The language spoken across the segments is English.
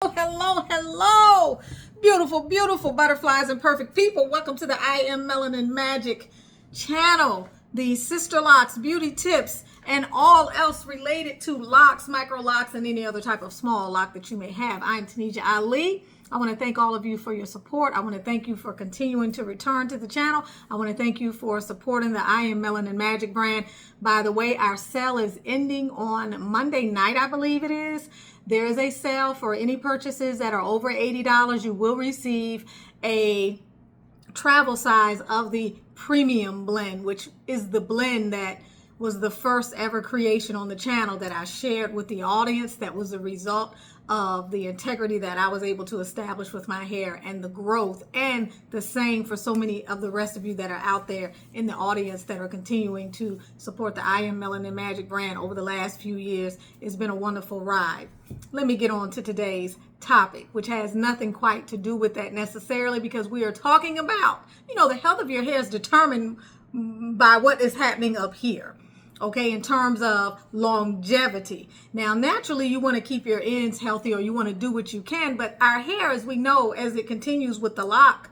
Hello, hello, beautiful, beautiful butterflies and perfect people. Welcome to the I Am Melanin Magic channel, the Sisterlocks beauty tips and all else related to locks, micro locks, and any other type of small lock that you may have. I'm Tanisha Ali. I want to thank all of you for your support. I want to thank you for continuing to return to the channel. I want to thank you for supporting the I Am Melanin Magic brand. By the way, our sale is ending on Monday night, I believe it is. There is a sale for any purchases that are over $80. You will receive a travel size of the premium blend, which is the blend that was the first ever creation on the channel that I shared with the audience. That was a result of the integrity that I was able to establish with my hair and the growth, and the same for so many of the rest of you that are out there in the audience that are continuing to support the I Am Melanin Magic brand over the last few years. It's been a wonderful ride. Let me get on to today's topic, which has nothing quite to do with that necessarily, because we are talking about, the health of your hair is determined by what is happening up here. Okay, in terms of longevity. Now, naturally, you want to keep your ends healthy, or you want to do what you can, but our hair, as we know, as it continues with the locked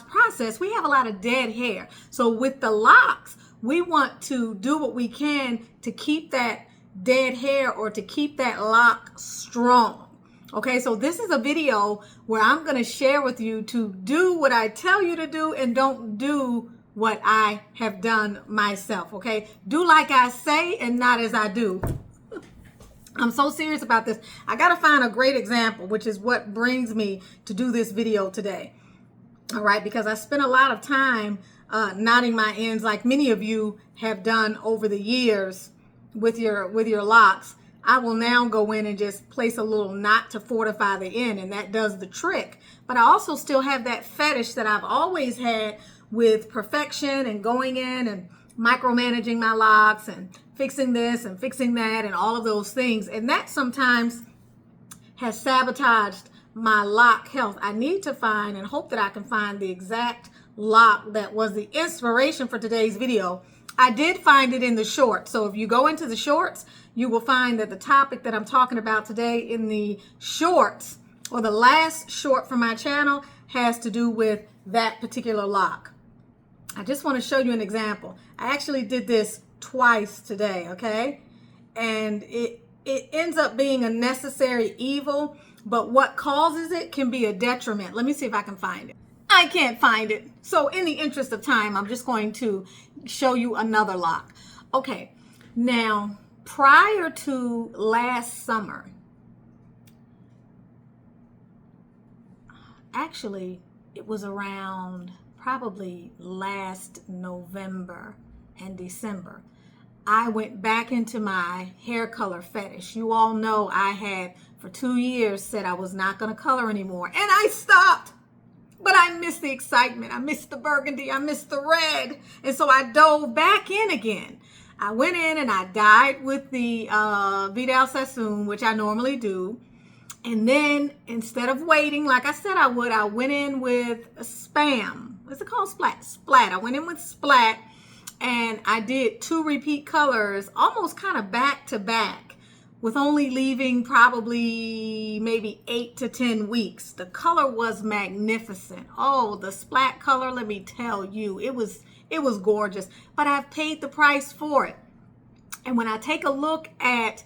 process, we have a lot of dead hair. So with the locks, we want to do what we can to keep that dead hair, or to keep that lock strong. Okay, so this is a video where I'm going to share with you to do what I tell you to do and don't do what I have done myself. Okay, do like I say and not as I do. I'm so serious about this. I got to find a great example, which is what brings me to do this video today. All right, because I spent a lot of time knotting my ends, like many of you have done over the years with your locks. I will now go in and just place a little knot to fortify the end, and that does the trick. But I also still have that fetish that I've always had with perfection and going in and micromanaging my locks and fixing this and fixing that and all of those things. And that sometimes has sabotaged my lock health. I need to find and hope that I can find the exact lock that was the inspiration for today's video. I did find it in the shorts. So if you go into the shorts, you will find that the topic that I'm talking about today in the shorts, or the last short from my channel, has to do with that particular lock. I just want to show you an example. I actually did this twice today, okay? And it ends up being a necessary evil, but what causes it can be a detriment. Let me see if I can find it. I can't find it. So in the interest of time, I'm just going to show you another lock. Okay, now prior to last summer, actually it was around probably last November and December, I went back into my hair color fetish. You all know I had for 2 years said I was not going to color anymore, and I stopped. But I missed the excitement. I missed the burgundy. I missed the red. And so I dove back in again. I went in and I dyed with the Vidal Sassoon, which I normally do. And then instead of waiting, like I said I would, I went in with a Spam. What's it called? Splat. I went in with Splat, and I did 2 repeat colors, almost kind of back to back, with only leaving probably maybe 8 to 10 weeks. The color was magnificent. Oh, the Splat color, let me tell you, it was gorgeous. But I've paid the price for it. And when I take a look at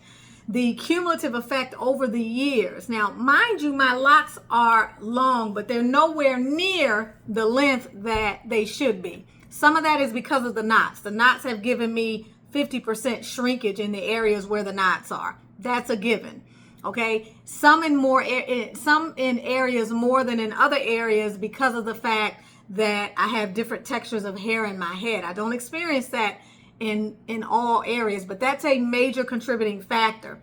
the cumulative effect over the years. Now, mind you, my locks are long, but they're nowhere near the length that they should be. Some of that is because of the knots. The knots have given me 50% shrinkage in the areas where the knots are. That's a given. Okay, some in areas more than in other areas because of the fact that I have different textures of hair in my head. I don't experience that in all areas, but that's a major contributing factor.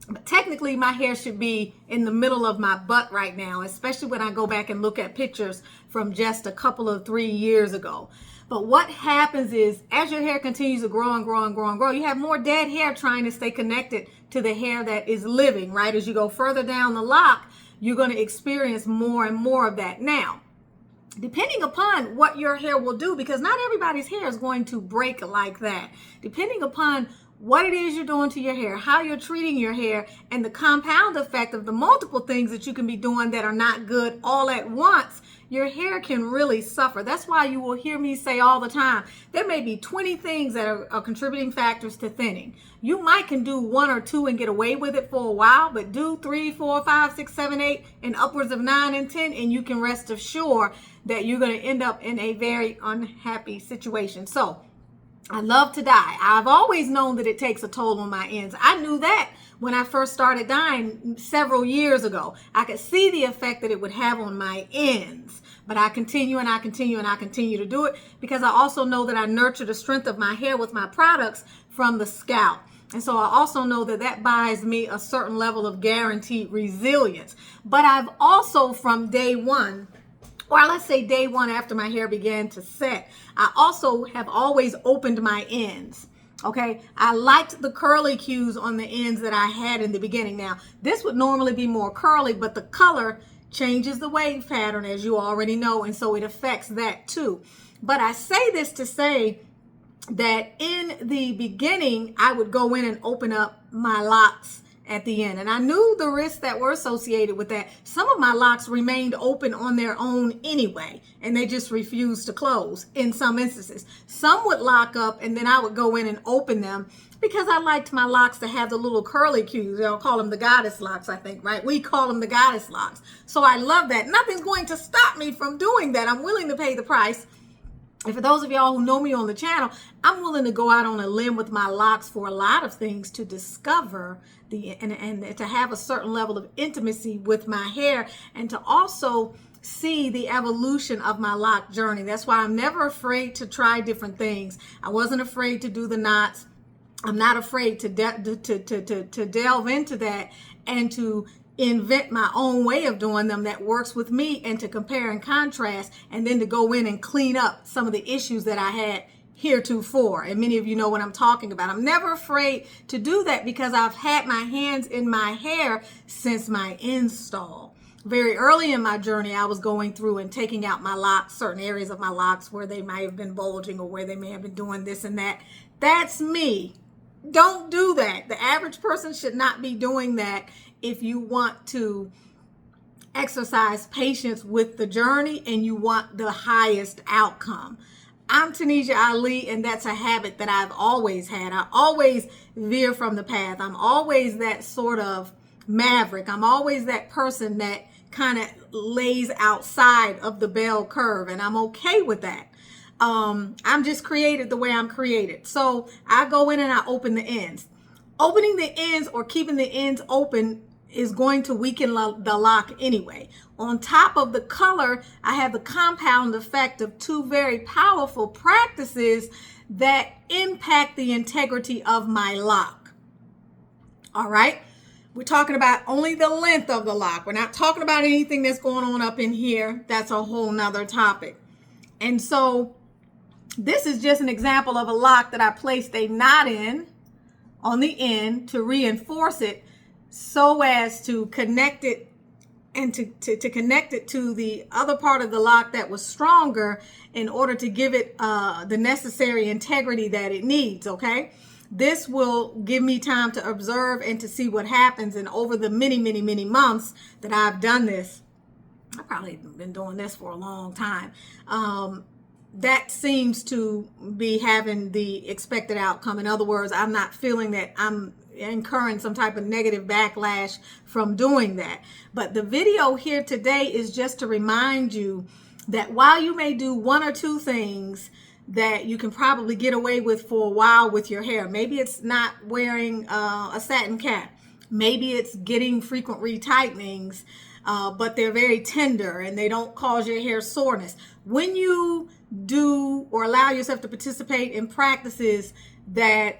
But technically my hair should be in the middle of my butt right now, especially when I go back and look at pictures from just a couple of 3 years ago. But what happens is, as your hair continues to grow and grow and grow and grow, you have more dead hair trying to stay connected to the hair that is living, right? As you go further down the lock, you're going to experience more and more of that. Now, depending upon what your hair will do, because not everybody's hair is going to break like that. Depending upon what it is you're doing to your hair, how you're treating your hair, and the compound effect of the multiple things that you can be doing that are not good all at once, your hair can really suffer. That's why you will hear me say all the time, there may be 20 things that are contributing factors to thinning. You might can do 1 or 2 and get away with it for a while, but do 3, 4, 5, 6, 7, 8, and upwards of 9 and 10, and you can rest assured that you're going to end up in a very unhappy situation. So I love to dye. I've always known that it takes a toll on my ends. I knew that when I first started dyeing several years ago. I could see the effect that it would have on my ends. But I continue and I continue and I continue to do it because I also know that I nurture the strength of my hair with my products from the scalp. And so I also know that that buys me a certain level of guaranteed resilience. But I've also, from day one, or let's say day one after my hair began to set, I also have always opened my ends. Okay, I liked the curly cues on the ends that I had in the beginning. Now, this would normally be more curly, but the color changes the wave pattern, as you already know, and so it affects that too. But I say this to say that in the beginning, I would go in and open up my locks at the end. And I knew the risks that were associated with that. Some of my locks remained open on their own anyway, and they just refused to close in some instances. Some would lock up, and then I would go in and open them because I liked my locks to have the little curly cues. They'll call them the goddess locks, I think, right? We call them the goddess locks. So I love that. Nothing's going to stop me from doing that. I'm willing to pay the price. And for those of y'all who know me on the channel, I'm willing to go out on a limb with my locks for a lot of things to discover and to have a certain level of intimacy with my hair and to also see the evolution of my lock journey. That's why I'm never afraid to try different things. I wasn't afraid to do the knots. I'm not afraid to delve into that and to invent my own way of doing them that works with me and to compare and contrast and then to go in and clean up some of the issues that I had heretofore. And many of you know what I'm talking about. I'm never afraid to do that because I've had my hands in my hair since my install. Very early in my journey, I was going through and taking out my locks, certain areas of my locks where they might have been bulging or where they may have been doing this and that. That's me. Don't do that. The average person should not be doing that if you want to exercise patience with the journey and you want the highest outcome. I'm Tanisha Ali, and that's a habit that I've always had. I always veer from the path. I'm always that sort of maverick. I'm always that person that kind of lays outside of the bell curve, and I'm okay with that. I'm just created the way I'm created. So I go in and I open the ends. Opening the ends or keeping the ends open is going to weaken the lock anyway. On top of the color, I have the compound effect of 2 very powerful practices that impact the integrity of my lock. All right. We're talking about only the length of the lock. We're not talking about anything that's going on up in here. That's a whole nother topic. And so this is just an example of a lock that I placed a knot in on the end to reinforce it so as to connect it and to connect it to the other part of the lock that was stronger in order to give it the necessary integrity that it needs, okay? This will give me time to observe and to see what happens. And over the many, many, many months that I've done this, I've probably been doing this for a long time, that seems to be having the expected outcome. In other words, I'm not feeling that I'm incurring some type of negative backlash from doing that. But the video here today is just to remind you that while you may do 1 or 2 things that you can probably get away with for a while with your hair, maybe it's not wearing a satin cap, maybe it's getting frequent retightenings, but they're very tender and they don't cause your hair soreness. When you do or allow yourself to participate in practices that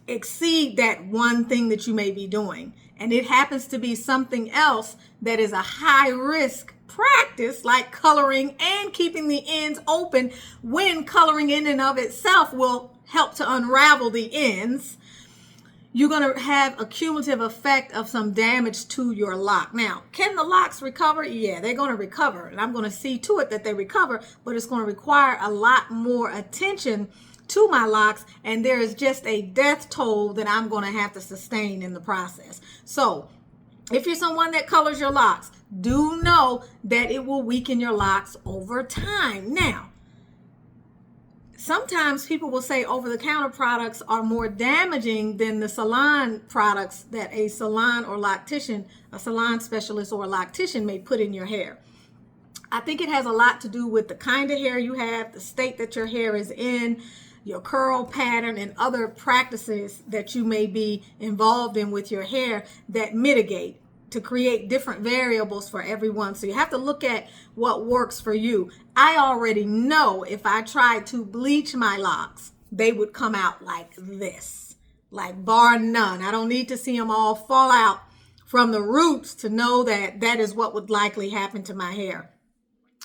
exceed that one thing that you may be doing, and it happens to be something else that is a high risk practice like coloring and keeping the ends open, when coloring in and of itself will help to unravel the ends, you're going to have a cumulative effect of some damage to your lock. Now, can the locks recover? Yeah, they're going to recover, and I'm going to see to it that they recover, but it's going to require a lot more attention to my locks, and there is just a death toll that I'm going to have to sustain in the process. So if you're someone that colors your locks, do know that it will weaken your locks over time. Now, sometimes people will say over-the-counter products are more damaging than the salon products that a salon or loctician, a salon specialist or a loctician may put in your hair. I think it has a lot to do with the kind of hair you have, the state that your hair is in, your curl pattern, and other practices that you may be involved in with your hair that mitigate to create different variables for everyone. So you have to look at what works for you. I already know if I tried to bleach my locks, they would come out like this, like bar none. I don't need to see them all fall out from the roots to know that that is what would likely happen to my hair.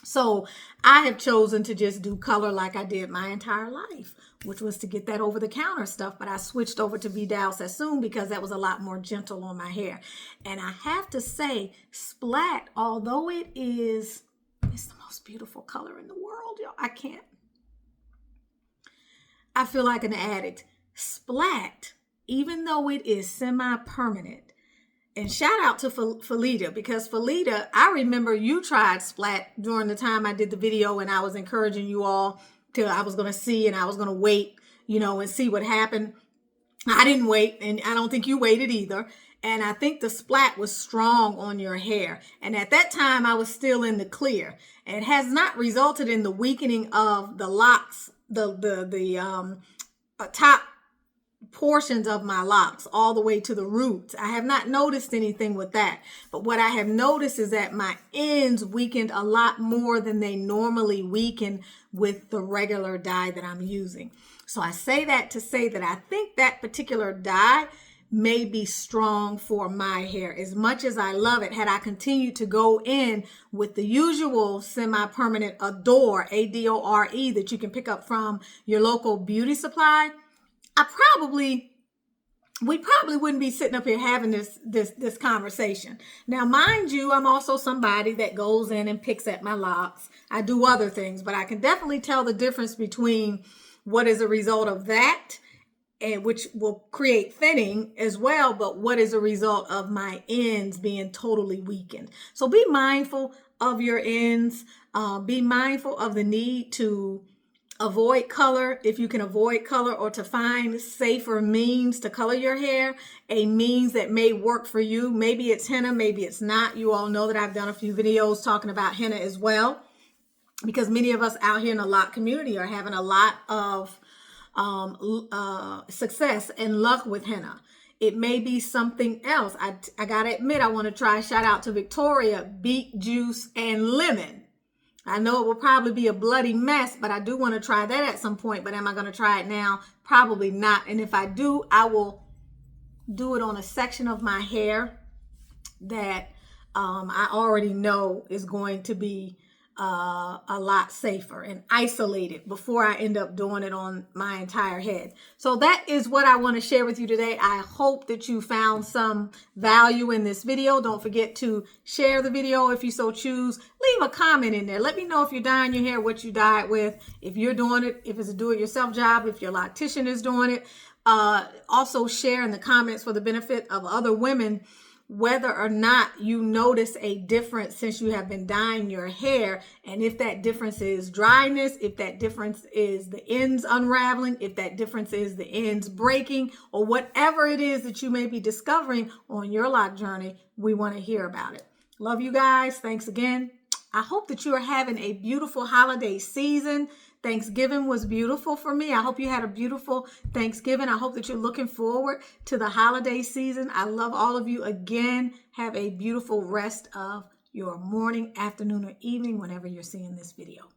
So I have chosen to just do color like I did my entire life, which was to get that over-the-counter stuff. But I switched over to Vidal Sassoon because that was a lot more gentle on my hair. And I have to say, Splat, although it's the most beautiful color in the world, y'all. I feel like an addict. Splat, even though it is semi-permanent, and shout out to Felita, because Felita, I remember you tried Splat during the time I did the video, and I was encouraging you all till I was going to see, and I was going to wait, and see what happened. I didn't wait, and I don't think you waited either. And I think the Splat was strong on your hair. And at that time, I was still in the clear. And it has not resulted in the weakening of the locks, the top portions of my locks all the way to the roots. I have not noticed anything with that. But what I have noticed is that my ends weakened a lot more than they normally weaken with the regular dye that I'm using. So I say that to say that I think that particular dye may be strong for my hair. As much as I love it, had I continued to go in with the usual semi-permanent Adore, A-D-O-R-E, that you can pick up from your local beauty supply, we probably wouldn't be sitting up here having this conversation. Now, mind you, I'm also somebody that goes in and picks at my locks. I do other things, but I can definitely tell the difference between what is a result of that, and which will create thinning as well, but what is a result of my ends being totally weakened. So be mindful of your ends. Be mindful of the need to avoid color if you can avoid color, or to find safer means to color your hair, a means that may work for you. Maybe it's henna, maybe it's not. You all know that I've done a few videos talking about henna as well, because many of us out here in the lock community are having a lot of success and luck with henna. It may be something else. I gotta admit, I want to try, shout out to Victoria, beet juice and lemon. I know it will probably be a bloody mess, but I do want to try that at some point. But am I going to try it now? Probably not. And if I do, I will do it on a section of my hair that I already know is going to be a lot safer and isolated before I end up doing it on my entire head. So that is what I want to share with you today. I hope that you found some value in this video. Don't forget to share the video if you so choose. Leave a comment in there. Let me know if you're dyeing your hair, what you dye it with, if you're doing it, if it's a do-it-yourself job, if your loctician is doing it. Also share in the comments for the benefit of other women whether or not you notice a difference since you have been dyeing your hair, and if that difference is dryness, if that difference is the ends unraveling, if that difference is the ends breaking, or whatever it is that you may be discovering on your lock journey, we want to hear about it. Love you guys. Thanks again. I hope that you are having a beautiful holiday season. Thanksgiving was beautiful for me. I hope you had a beautiful Thanksgiving. I hope that you're looking forward to the holiday season. I love all of you. Again, have a beautiful rest of your morning, afternoon, or evening whenever you're seeing this video.